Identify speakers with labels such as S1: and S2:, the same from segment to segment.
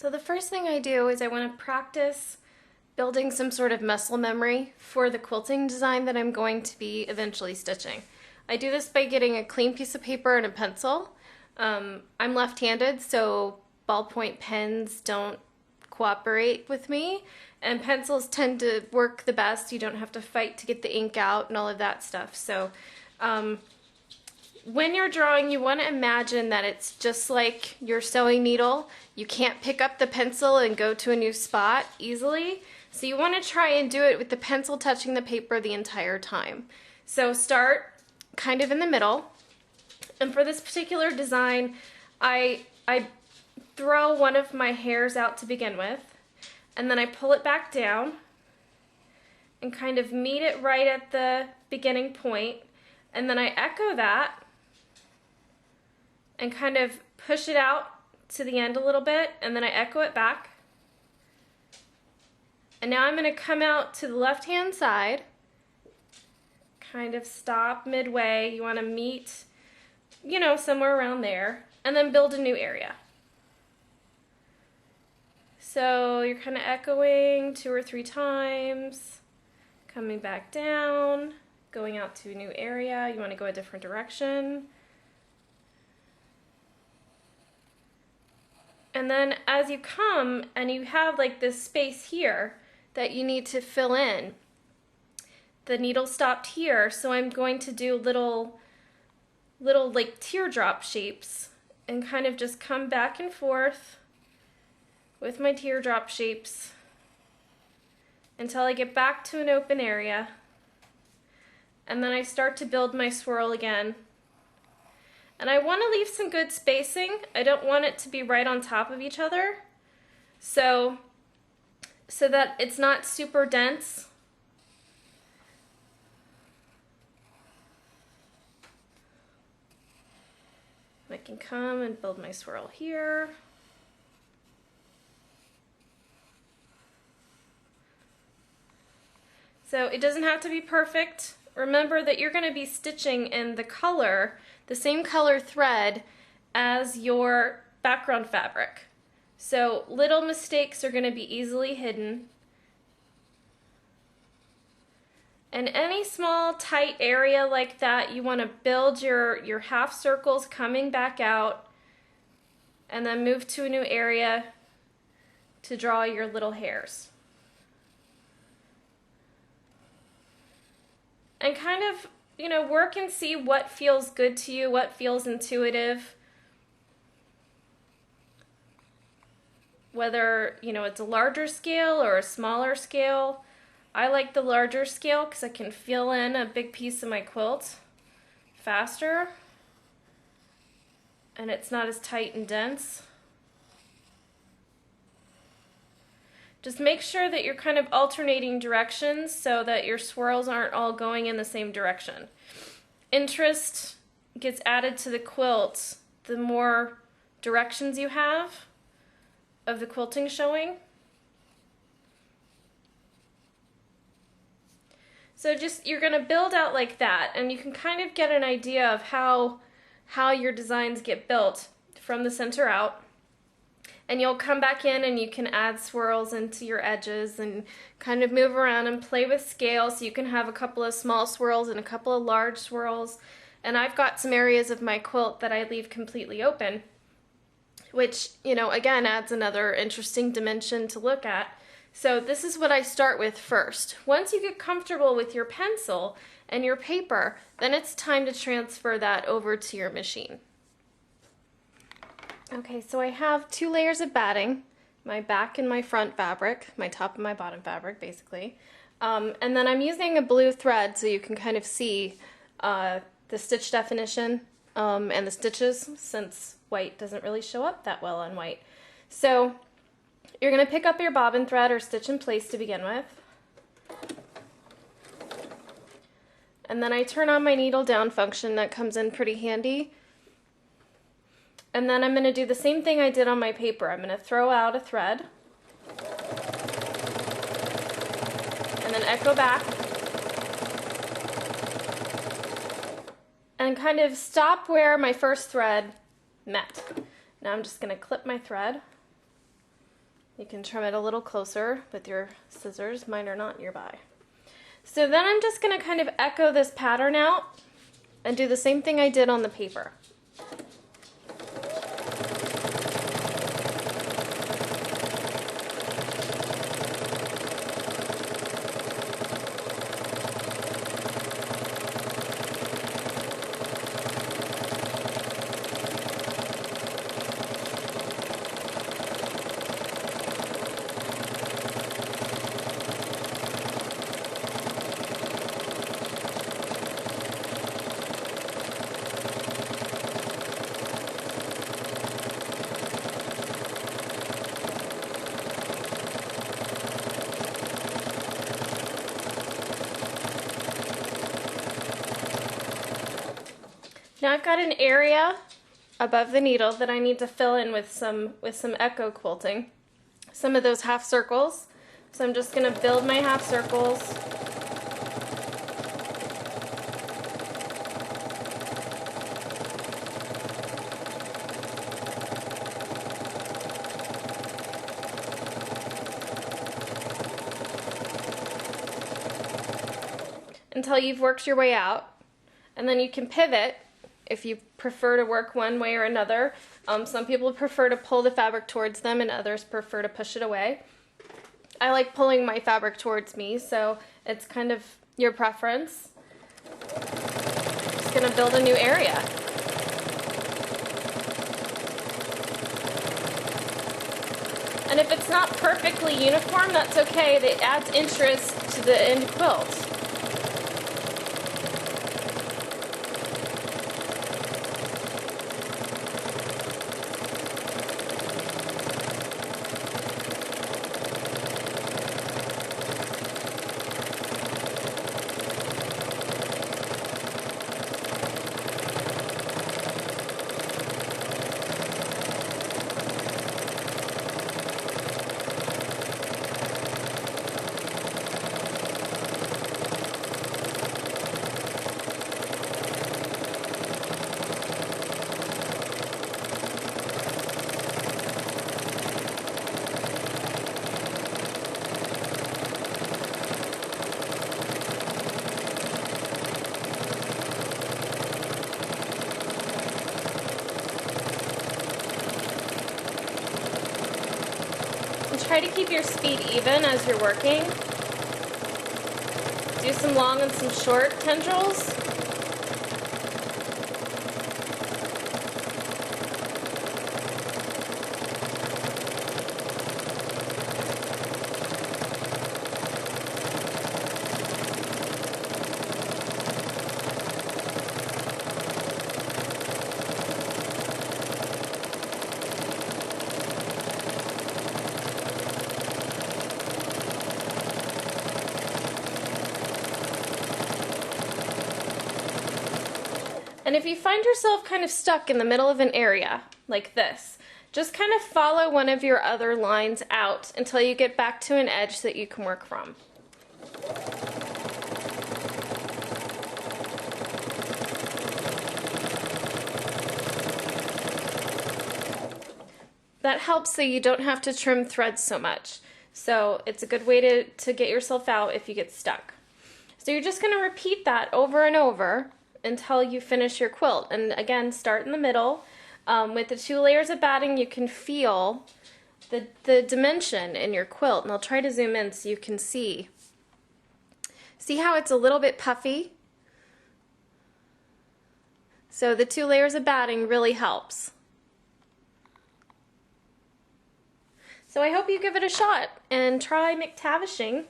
S1: So the first thing I do is I want to practice building some sort of muscle memory for the quilting design that I'm going to be eventually stitching. I do this by getting a clean piece of paper and a pencil. I'm left-handed, so ballpoint pens don't cooperate with me, and pencils tend to work the best. You don't have to fight to get the ink out and all of that stuff. So when you're drawing, you want to imagine that it's just like your sewing needle. You can't pick up the pencil and go to a new spot easily. So you want to try and do it with the pencil touching the paper the entire time. So start kind of in the middle. And for this particular design, I throw one of my hairs out to begin with, and then I pull it back down and kind of meet it right at the beginning point, and then I echo that and kind of push it out to the end a little bit, and then I echo it back. And now I'm going to come out to the left-hand side, kind of stop midway. You want to meet, you know, somewhere around there, and then build a new area. So you're kind of echoing 2 or 3 times, coming back down, going out to a new area. You want to go a different direction. And then as you come and you have like this space here that you need to fill in, the needle stopped here, so I'm going to do little like teardrop shapes and kind of just come back and forth with my teardrop shapes until I get back to an open area, and then I start to build my swirl again. And I want to leave some good spacing. I don't want it to be right on top of each other, so that it's not super dense. I can come and build my swirl here. So it doesn't have to be perfect. Remember that you're going to be stitching in the color, the same color thread as your background fabric. So little mistakes are going to be easily hidden. And any small tight area like that, you want to build your half circles coming back out and then move to a new area to draw your little hairs. And kind of, you know, work and see what feels good to you, what feels intuitive. Whether, you know, it's a larger scale or a smaller scale. I like the larger scale because I can fill in a big piece of my quilt faster, and it's not as tight and dense. Just make sure that you're kind of alternating directions so that your swirls aren't all going in the same direction. Interest gets added to the quilt the more directions you have of the quilting showing. So just, you're going to build out like that, and you can kind of get an idea of how your designs get built from the center out. And you'll come back in and you can add swirls into your edges and kind of move around and play with scale, so you can have a couple of small swirls and a couple of large swirls. And I've got some areas of my quilt that I leave completely open, which, you know, again adds another interesting dimension to look at. So this is what I start with first. Once you get comfortable with your pencil and your paper, then it's time to transfer that over to your machine. Okay, so I have 2 layers of batting, my back and my front fabric, my top and my bottom fabric basically. And then I'm using a blue thread so you can kind of see the stitch definition and the stitches, since white doesn't really show up that well on white. So you're going to pick up your bobbin thread or stitch in place to begin with. And then I turn on my needle down function. That comes in pretty handy. And then I'm going to do the same thing I did on my paper. I'm going to throw out a thread and then echo back and kind of stop where my first thread met. Now I'm just going to clip my thread You can trim it a little closer with your scissors. Mine are not nearby. So then I'm just going to kind of echo this pattern out and do the same thing I did on the paper. Now I've got an area above the needle that I need to fill in with some echo quilting. Some of those half circles. So I'm just going to build my half circles. Until you've worked your way out. And then you can pivot if you prefer to work one way or another. Some people prefer to pull the fabric towards them and others prefer to push it away. I like pulling my fabric towards me, so it's kind of your preference. Just going to build a new area. And if it's not perfectly uniform, that's okay. It adds interest to the end quilt. Try to keep your speed even as you're working. Do some long and some short tendrils. And if you find yourself kind of stuck in the middle of an area like this, just kind of follow one of your other lines out until you get back to an edge that you can work from. That helps so you don't have to trim threads so much. So it's a good way to get yourself out if you get stuck. So you're just going to repeat that over and over until you finish your quilt. And again, start in the middle. With the 2 layers of batting, you can feel the dimension in your quilt. And I'll try to zoom in so you can see. See how it's a little bit puffy? So the 2 layers of batting really helps. So I hope you give it a shot and try McTavishing.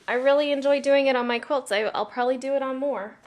S1: I really enjoy doing it on my quilts. I'll probably do it on more.